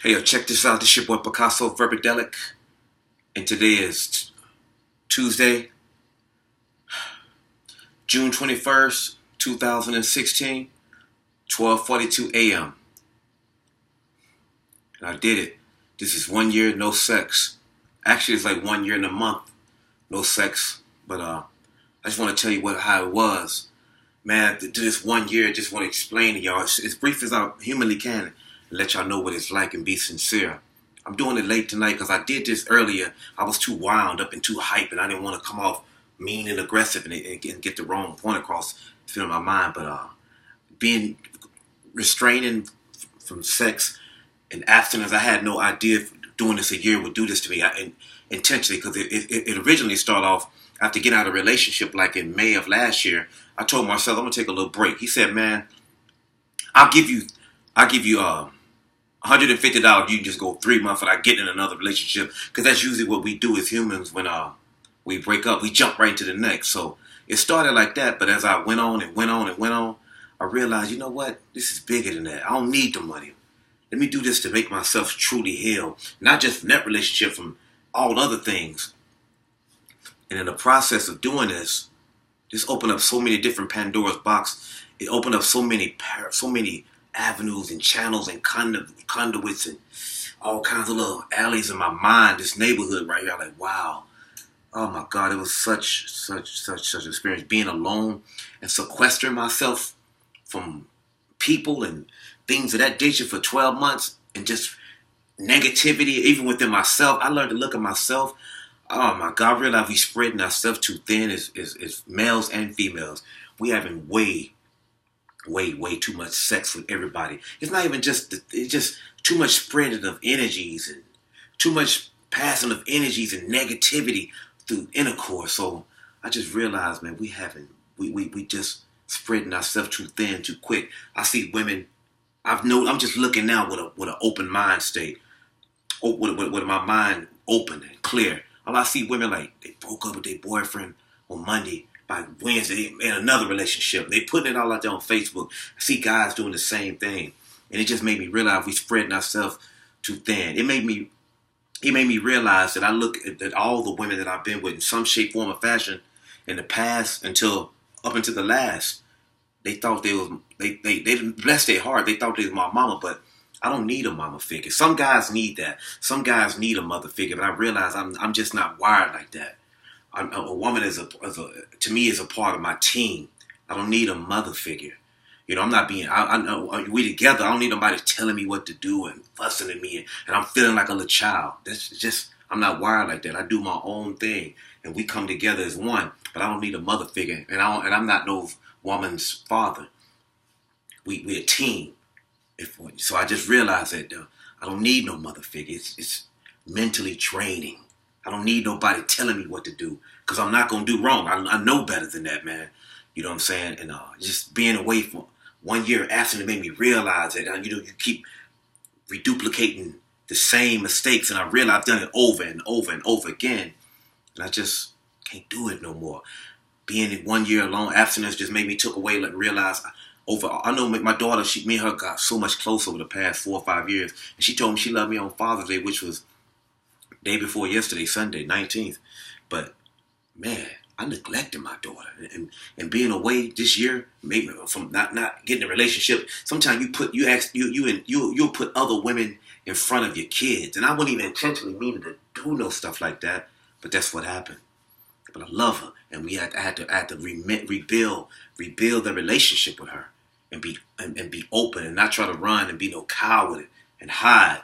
Hey, yo, check this out. This your boy PiKaHsSo, VerbaDeLycK, and today is Tuesday, June 21st, 2016, 12:42 a.m. And I did it. This is 1 year, no sex. Actually, it's like 1 year and a month, no sex. But I just want to tell you how it was. Man, to this 1 year, I just want to explain to y'all, as brief as I humanly can, and let y'all know what it's like and be sincere. I'm doing it late tonight because I did this earlier. I was too wound up and too hype, and I didn't want to come off mean and aggressive and get the wrong point across in my mind. But being restraining from sex and abstinence, I had no idea doing this a year would do this to me intentionally, because it originally started off after getting out of a relationship like in May of last year. I told myself I'm gonna take a little break. He said, "Man, I'll give you $150. You can just go 3 months without getting in another relationship, because that's usually what we do as humans when we break up. We jump right into the next." So it started like that, but as I went on and went on and went on, I realized, you know what? This is bigger than that. I don't need the money. Let me do this to make myself truly heal, not just from that relationship, from all other things. And in the process of doing this, just opened up so many different Pandora's box. It opened up so many avenues and channels and conduits and all kinds of little alleys in my mind. This neighborhood right here, I'm like, wow. Oh my God, it was such experience, being alone and sequestering myself from people and things of that nature for 12 months, and just negativity, even within myself. I learned to look at myself. Oh my God, I realized we spreading ourselves too thin as males and females. We having way too much sex with everybody. It's not even it's just too much spreading of energies and too much passing of energies and negativity through intercourse. So I just realized, man, we just spreading ourselves too thin, too quick. I see women. I'm just looking now with an open mind state, with my mind open and clear. I see women like they broke up with their boyfriend on Monday. By Wednesday, in another relationship. They putting it all out there on Facebook. I see guys doing the same thing. And it just made me realize we spreading ourselves too thin. It made me realize that I look at all the women that I've been with in some shape, form, or fashion in the past up until the last. They thought they blessed their heart. They thought they was my mama, but I don't need a mama figure. Some guys need that. Some guys need a mother figure, but I realize I'm just not wired like that. A woman to me is a part of my team. I don't need a mother figure. You know, I'm not being. I know we together. I don't need nobody telling me what to do and fussing at me, and I'm feeling like a little child. That's just, I'm not wired like that. I do my own thing, and we come together as one. But I don't need a mother figure, and I'm not no woman's father. We a team. So I just realized that I don't need no mother figure. It's mentally draining. I don't need nobody telling me what to do, because I'm not going to do wrong. I know better than that, man. You know what I'm saying? And just being away for 1 year after, it made me realize that, you keep reduplicating the same mistakes. And I realized I've done it over and over and over again. And I just can't do it no more. Being in 1 year alone, abstinence just made me took away, like, realize I know my daughter, me and her got so much closer over the past 4 or 5 years. And she told me she loved me on Father's Day, which was day before yesterday, Sunday, 19th. But man, I neglected my daughter, and being away this year, maybe from not getting a relationship. Sometimes you'll put other women in front of your kids, and I wouldn't even intentionally mean to do no stuff like that, but that's what happened. But I love her, and I had to rebuild the relationship with her, and be open, and not try to run and be no coward and hide.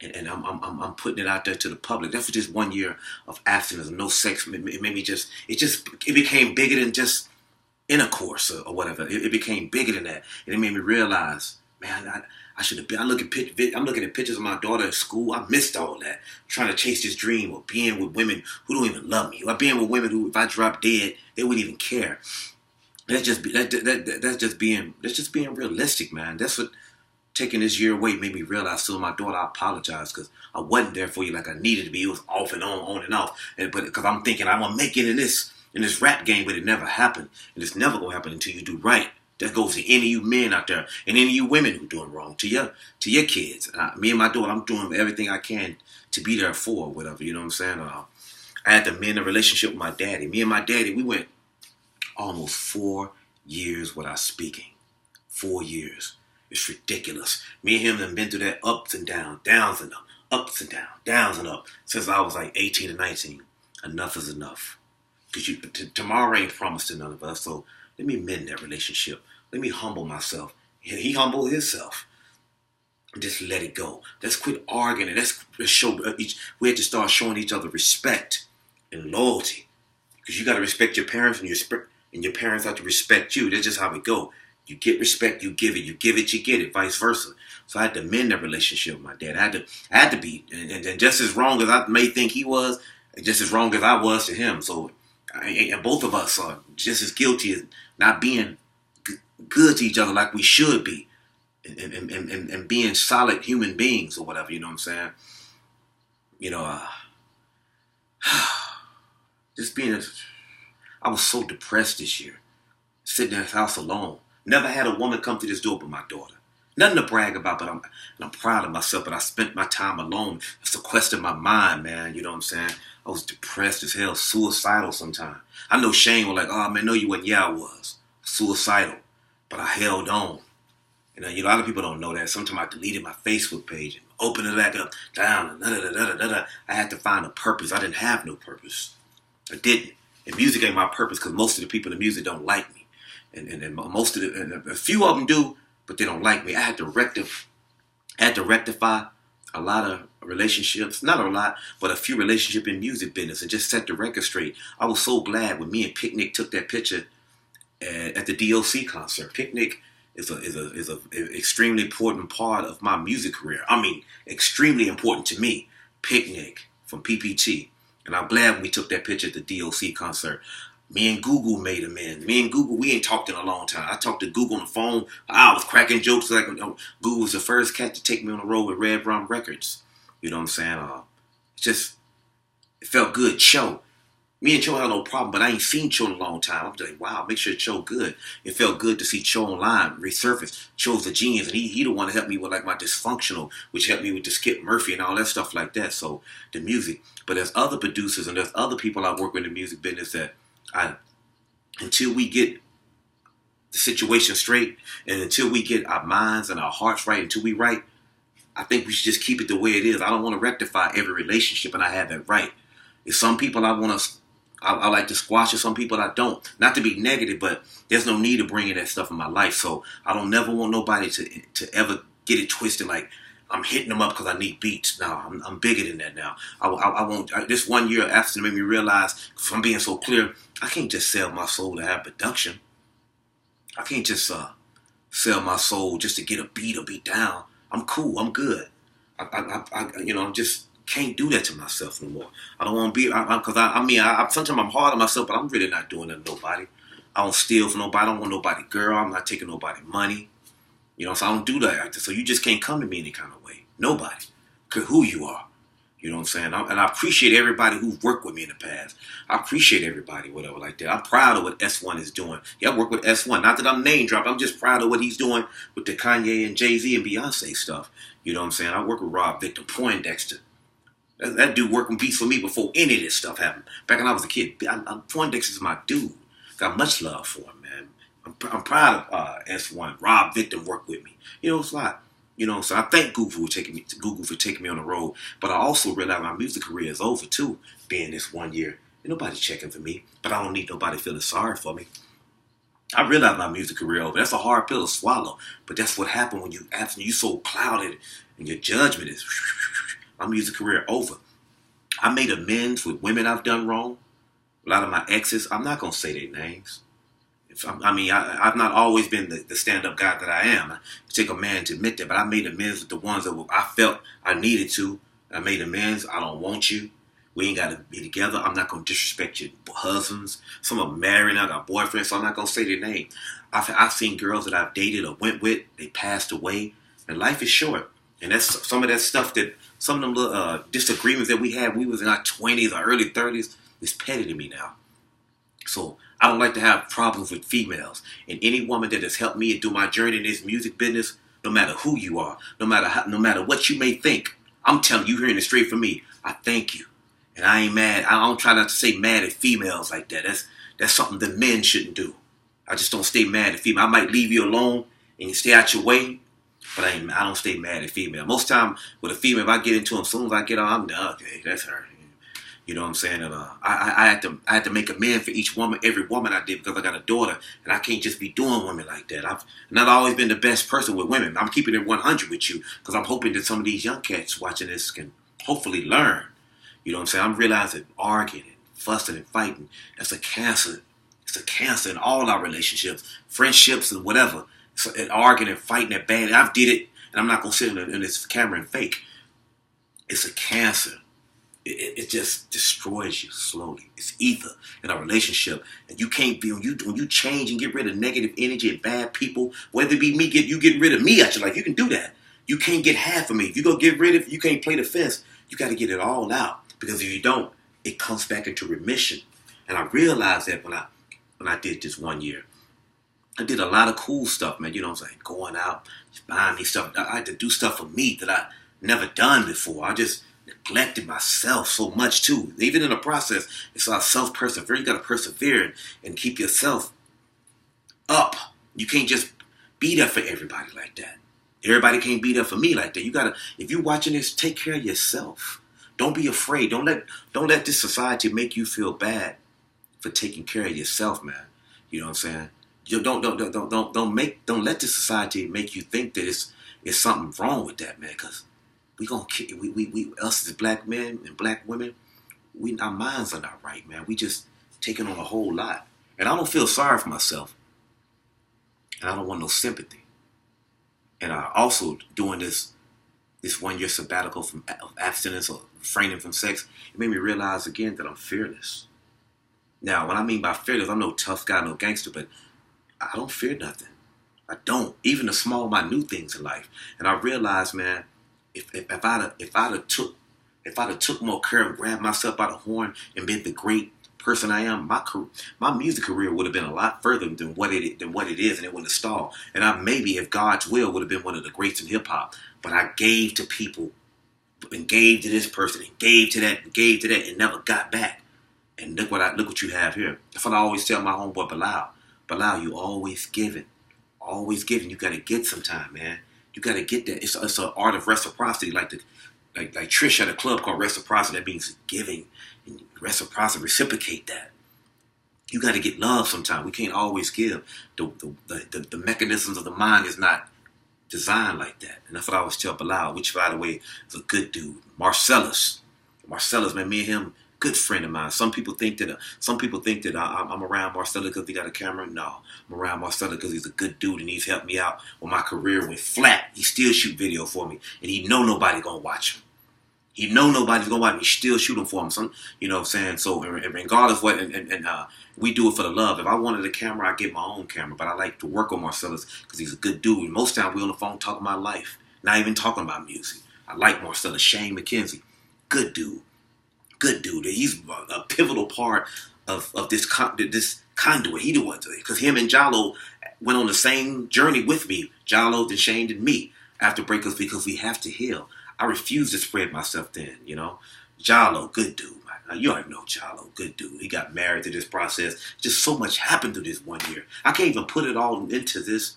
And I'm putting it out there to the public. That's for just 1 year of abstinence, no sex. It made me it became bigger than just intercourse or whatever. It became bigger than that, and it made me realize, man, I should have been. I'm looking at pictures of my daughter at school. I missed all that, trying to chase this dream of being with women who don't even love me, or being with women who, if I drop dead, they wouldn't even care. That's just being realistic, man. That's what taking this year away made me realize. So my daughter, I apologize, because I wasn't there for you like I needed to be. It was off and on and off. But because I'm thinking I'm gonna make it in this rap game, but it never happened, and it's never gonna happen until you do right. That goes to any of you men out there and any of you women who are doing wrong to your kids. Me and my daughter, I'm doing everything I can to be there for or whatever. You know what I'm saying? I had to mend a relationship with my daddy. Me and my daddy, we went almost 4 years without speaking. 4 years. It's ridiculous. Me and him have been through that ups and downs, downs and ups and downs, downs and up since I was like 18 and 19. Enough is enough. Because tomorrow ain't promised to none of us. So let me mend that relationship. Let me humble myself. He humbled himself. Just let it go. Let's quit arguing. Let's show we have to start showing each other respect and loyalty. Because you got to respect your parents, and your parents have to respect you. That's just how it go. You get respect, you give it. You give it, you get it. Vice versa. So I had to mend that relationship with my dad. I had to be, and just as wrong as I may think he was, just as wrong as I was to him. So and both of us are just as guilty as not being good to each other like we should be, and being solid human beings or whatever. You know what I'm saying? You know, just being. I was so depressed this year, sitting in the house alone. Never had a woman come to this door but my daughter. Nothing to brag about, but I'm proud of myself. But I spent my time alone, sequestered my mind, man. You know what I'm saying? I was depressed as hell, suicidal sometimes. I know Shane was like, "Oh man, no, you wasn't." Yeah, I was suicidal, but I held on. You know, a lot of people don't know that. Sometimes I deleted my Facebook page and opened it back up, down, I had to find a purpose. I didn't have no purpose. I didn't. And music ain't my purpose because most of the people in music don't like me, and most of a few of them do, but they don't like me. I had to rectify a lot of relationships, not a lot, but a few relationships in music business, and just set the record straight. I was so glad when me and Picnic took that picture at the DOC concert. Picnic is a extremely important part of my music career. I mean, extremely important to me. Picnic from PPT. And I'm glad when we took that picture at the DOC concert. Me and Google made amends. Me and Google, we ain't talked in a long time. I talked to Google on the phone. I was cracking jokes like Google was the first cat to take me on the road with Red Rum Records. You know what I'm saying? It felt good. Cho. Me and Cho had no problem, but I ain't seen Cho in a long time. I'm like, wow, make sure Cho good. It felt good to see Cho online resurface. Cho's a genius, and he the one that helped me with like my dysfunctional, which helped me with the Skip Murphy and all that stuff like that. So the music. But there's other producers and there's other people I work with in the music business that until we get the situation straight and until we get our minds and our hearts right, until we right, I think we should just keep it the way it is. I don't want to rectify every relationship, and I have that right. If some people I like to squash it, some people I don't. Not to be negative, but there's no need to bring in that stuff in my life. So I don't never want nobody to ever get it twisted like I'm hitting them up because I need beats. No, I'm bigger than that now. I won't. This 1 year after made me realize, if I'm being so clear, I can't just sell my soul to have production. I can't just sell my soul just to get a beat or beat down. I'm cool. I'm good. I'm just can't do that to myself no more. I don't want to be, because sometimes I'm hard on myself, but I'm really not doing that to nobody. I don't steal from nobody. I don't want nobody girl. I'm not taking nobody money. You know, so I don't do that. So you just can't come to me any kind of way. Nobody. Because who you are. You know what I'm saying? And I appreciate everybody who's worked with me in the past. I appreciate everybody, whatever like that. I'm proud of what S1 is doing. Yeah, I work with S1. Not that I'm name dropping. I'm just proud of what he's doing with the Kanye and Jay-Z and Beyonce stuff. You know what I'm saying? I work with Rob Victor, Poindexter. That dude working beats for me before any of this stuff happened. Back when I was a kid, Poindexter's my dude. Got much love for him, man. I'm proud of S1. Rob Victor worked with me. You know, it's a lot. You know, so I thank Google for taking me on the road. But I also realize my music career is over too, being this 1 year. Ain't nobody checking for me, but I don't need nobody feeling sorry for me. I realize my music career over. That's a hard pill to swallow, but that's what happened when you so clouded and your judgment is my music career over. I made amends with women I've done wrong. A lot of my exes, I'm not gonna say their names. I've not always been the stand-up guy that I am. It take a man to admit that, but I made amends with the ones that I felt I needed to. I made amends. I don't want you. We ain't got to be together. I'm not going to disrespect your husbands. Some of them married now, got boyfriends, so I'm not going to say their name. I've seen girls that I've dated or went with, they passed away, and life is short. And that's some of that stuff that, some of them little disagreements that we had when we was in our 20s or early 30s, is petty to me now. So I don't like to have problems with females. And any woman that has helped me do my journey in this music business, no matter who you are, no matter what you may think, I'm telling you, hearing it straight from me, I thank you. And I ain't mad. I don't try not to say mad at females like that. That's something that men shouldn't do. I just don't stay mad at female. I might leave you alone and you stay out your way, but I don't stay mad at female. Most time with a female, if I get into them, as soon as I get on, I'm done. Okay, that's her. You know what I'm saying? And I had to make amends for each woman, every woman I did, because I got a daughter, and I can't just be doing women like that. I've not always been the best person with women. I'm keeping it 100 with you because I'm hoping that some of these young cats watching this can hopefully learn. You know what I'm saying? I'm realizing arguing and fussing and fighting, that's a cancer. It's a cancer in all our relationships, friendships and whatever. So, and arguing and fighting that bad. I've did it, and I'm not going to sit in this camera and fake. It's a cancer. It just destroys you slowly. It's ether in a relationship, and you can't be when you change and get rid of negative energy and bad people. Whether it be me, you get rid of me out your life. You can do that. You can't get half of me. If you go get rid of, you can't play the fence. You got to get it all out, because if you don't, it comes back into remission. And I realized that when I did this 1 year, I did a lot of cool stuff, man. You know what I'm saying? Going out, just buying me stuff. I had to do stuff for me that I never done before. I just neglected myself so much too. Even in the process, it's all self-perseverance. You got to persevere and keep yourself up. You can't just be there for everybody like that. Everybody can't be there for me like that. You gotta, if you're watching this, take care of yourself. Don't be afraid. Don't let this society make you feel bad for taking care of yourself, man. You know what I'm saying? You don't let this society make you think that it's something wrong with that, man. Because we us as black men and black women, our minds are not right, man. We just taking on a whole lot. And I don't feel sorry for myself. And I don't want no sympathy. And I also doing this 1 year sabbatical from abstinence or refraining from sex, it made me realize again that I'm fearless. Now, what I mean by fearless, I'm no tough guy, no gangster, but I don't fear nothing. I don't. Even the small, minute things in life. And I realized, man, if I'd have took more care and grabbed myself by the horn and been the great person I am, my music career would have been a lot further than what it is, and it wouldn't have stalled. And I maybe, if God's will, would have been one of the greats in hip hop. But I gave to people, and gave to this person, and gave to that, and never got back. And look what you have here. That's what I always tell my homeboy Bilal, you always giving. Always giving. You gotta get sometime, man. You gotta get that. It's an art of reciprocity, like Trish at a club called Reciprocity. That means giving and reciprocity, reciprocate that. You gotta get love sometime. We can't always give. The mechanisms of the mind is not designed like that. And that's what I always tell Bilal, which by the way is a good dude. Marcellus, man, me and him, good friend of mine. Some people think that I'm around Marcellus because he got a camera. No, I'm around Marcellus because he's a good dude and he's helped me out when my career went flat. He still shoot video for me, and he know nobody gonna watch him. He know nobody's gonna watch me. Still shoot him for him. You know what I'm saying? So and regardless what, and we do it for the love. If I wanted a camera, I get my own camera. But I like to work with Marcellus because he's a good dude. And most times we on the phone talking about life, not even talking about music. I like Marcellus. Shane McKenzie, good dude. Good dude. He's a pivotal part of this conduit. He the one because him and Jallo went on the same journey with me. Jallo, then Shane, and me after breakups because we have to heal. I refuse to spread myself thin. You know, Jallo, good dude. You already know Jallo, good dude. He got married through this process. Just so much happened through this 1 year. I can't even put it all into this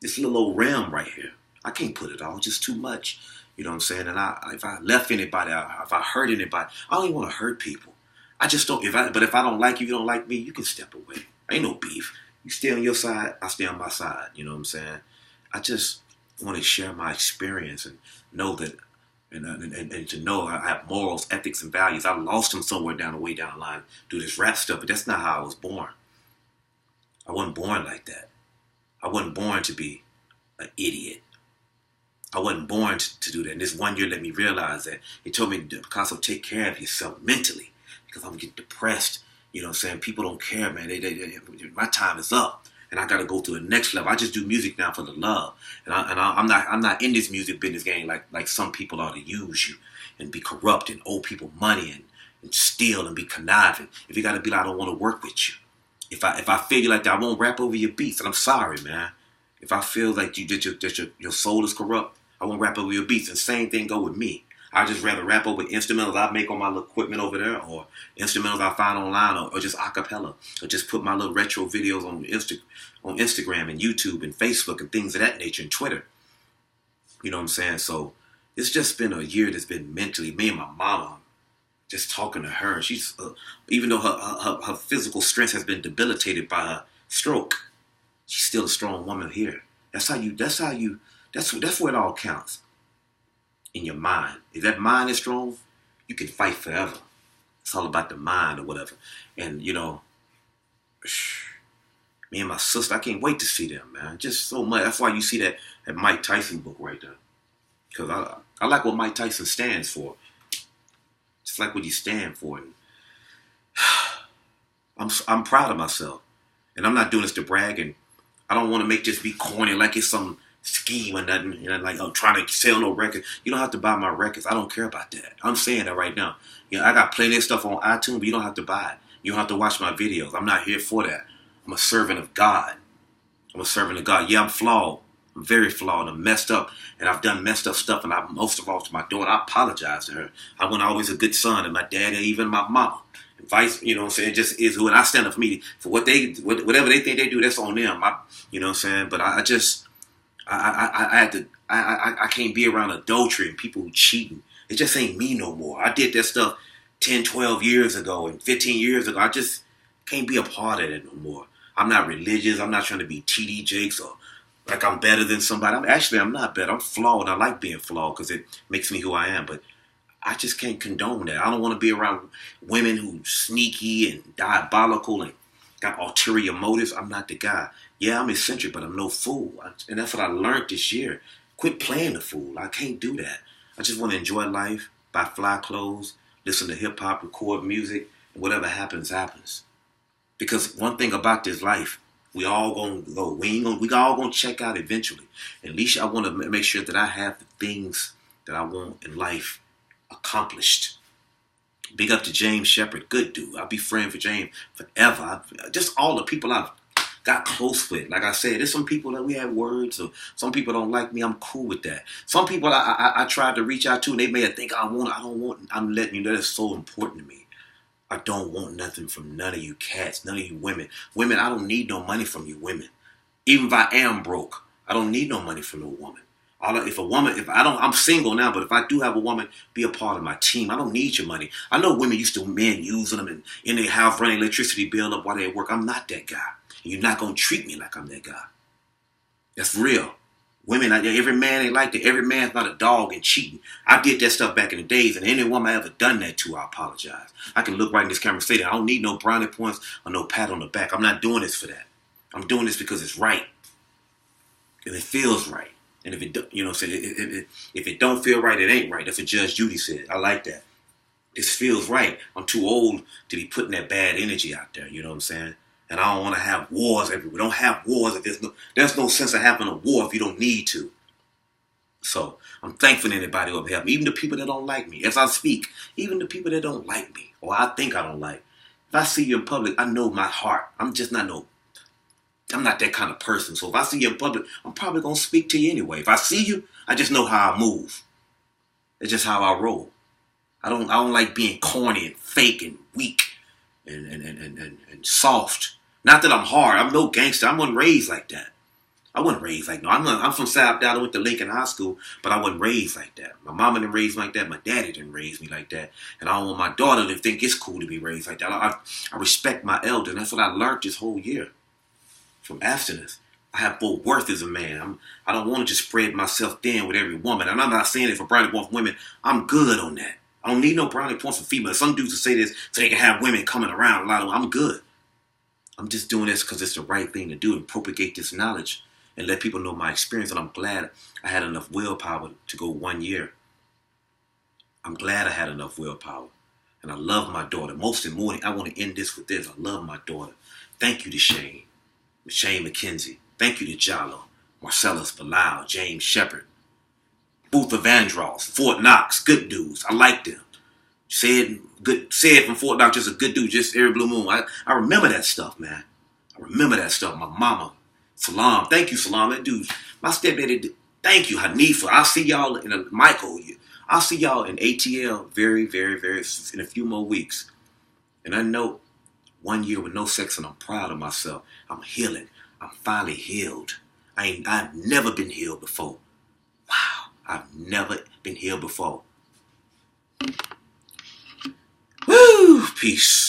little old realm right here. I can't put it all. Just too much. You know what I'm saying? And if I left anybody, if I hurt anybody, I don't even want to hurt people. I just don't. But if I don't like you, you don't like me, you can step away. Ain't no beef. You stay on your side, I stay on my side. You know what I'm saying? I just want to share my experience and know that, and to know I have morals, ethics, and values. I lost them somewhere down the line through this rap stuff, but that's not how I was born. I wasn't born like that. I wasn't born to be an idiot. I wasn't born to do that. And this 1 year let me realize that. It told me, PiKaHsSo, take care of yourself mentally because I'm getting depressed. You know what I'm saying? People don't care, man. My time is up, and I got to go to the next level. I just do music now for the love, and I'm not in this music business game like some people are to use you and be corrupt and owe people money and steal and be conniving. If you got to be like, I don't want to work with you. If I feel you like that, I won't rap over your beats. And I'm sorry, man. If I feel like your soul is corrupt, I won't rap over your beats. And same thing go with me. I just rather rap over instrumentals I make on my little equipment over there, or instrumentals I find online, or just acapella, or just put my little retro videos on Instagram and YouTube and Facebook and things of that nature, and Twitter. You know what I'm saying? So it's just been a year that's been mentally, me and my mama, just talking to her. She's even though her physical strength has been debilitated by her stroke, she's still a strong woman here. That's where it all counts. In your mind. If that mind is strong, you can fight forever. It's all about the mind or whatever. And me and my sister, I can't wait to see them, man. Just so much. That's why you see that Mike Tyson book right there. Because I like what Mike Tyson stands for. Just like what he stands for. And I'm proud of myself. And I'm not doing this to brag, and I don't want to make this be corny like it's some scheme or nothing, like I'm trying to sell no records. You don't have to buy my records. I don't care about that. I'm saying that right now. I got plenty of stuff on iTunes, but you don't have to buy it. You don't have to watch my videos. I'm not here for that. I'm a servant of God. Yeah, I'm flawed. I'm very flawed. I'm messed up, and I've done messed up stuff. And most of all to my daughter, I apologize to her. I wasn't always a good son, and my dad, and even my mama. Vice, you know what I'm saying, it just is who, and I stand up for me. For whatever they think they do, that's on them. You know what I'm saying? But I can't be around adultery and people who cheating. It just ain't me no more. I did that stuff 10, 12 years ago and 15 years ago. I just can't be a part of it no more. I'm not religious. I'm not trying to be T.D. Jakes or like I'm better than somebody. I'm not better. I'm flawed. I like being flawed because it makes me who I am. But I just can't condone that. I don't want to be around women who sneaky and diabolical and got ulterior motives. I'm not the guy. Yeah, I'm eccentric, but I'm no fool. And that's what I learned this year. Quit playing the fool. I can't do that. I just want to enjoy life, buy fly clothes, listen to hip-hop, record music, and whatever happens, happens. Because one thing about this life, we all gonna go. We all gonna check out eventually. At least I want to make sure that I have the things that I want in life accomplished. Big up to James Shepard, good dude. I'll be friends with James forever. Just all the people I've got close with. Like I said, there's some people that we have words, or some people don't like me. I'm cool with that. Some people I tried to reach out to, and they may think I don't want. I'm letting you know that's so important to me. I don't want nothing from none of you cats, none of you women. Women, I don't need no money from you women. Even if I am broke, I don't need no money from no woman. I'm single now, but if I do have a woman, be a part of my team. I don't need your money. I know women used to men using them and in their house running electricity bill up while they at work. I'm not that guy. You're not going to treat me like I'm that guy. That's real. Women, every man ain't like that. Every man's not a dog and cheating. I did that stuff back in the days, and any woman I ever done that to, I apologize. I can look right in this camera and say that. I don't need no brownie points or no pat on the back. I'm not doing this for that. I'm doing this because it's right. And it feels right. And if it, if it don't feel right, it ain't right. That's what Judge Judy said. I like that. This feels right. I'm too old to be putting that bad energy out there. You know what I'm saying? And I don't want to have wars everywhere. We don't have wars if there's no sense of having a war if you don't need to. So I'm thankful to anybody who will help me. Even the people that don't like me. As I speak, even the people that don't like me, or I think I don't like. If I see you in public, I know my heart. I'm not that kind of person. So if I see you in public, I'm probably going to speak to you anyway. If I see you, I just know how I move. It's just how I roll. I don't like being corny and fake and weak and soft. Not that I'm hard. I'm no gangster. I wasn't raised like that. I'm from South Dallas. I went to Lincoln High School, but I wasn't raised like that. My mama didn't raise me like that. My daddy didn't raise me like that. And I don't want my daughter to think it's cool to be raised like that. I respect my elders. And that's what I learned this whole year from abstinence. I have full worth as a man. I don't want to just spread myself thin with every woman. And I'm not saying it for brownie points for women. I'm good on that. I don't need no brownie points for females. Some dudes will say this so they can have women coming around. A lot of them. I'm good. I'm just doing this because it's the right thing to do and propagate this knowledge and let people know my experience. And I'm glad I had enough willpower to go 1 year. I'm glad I had enough willpower. And I love my daughter. Most importantly, I want to end this with this. I love my daughter. Thank you to Shane McKenzie. Thank you to Jallo, Marcellus, Bilal, James Shepard, Booth Vandross, Fort Knox, good dudes. I like them. Said from Fort Knox, just a good dude, just every blue moon. I remember that stuff, man. I remember that stuff. My mama, Salam, thank you, Salam. That dude, my stepdaddy, thank you, Hanifa. I'll see y'all in Michael. I'll see y'all in ATL very, very, very in a few more weeks. And I know 1 year with NoSex, and I'm proud of myself. I'm healing. I'm finally healed. I've never been healed before. Wow, I've never been healed before. Woo, peace.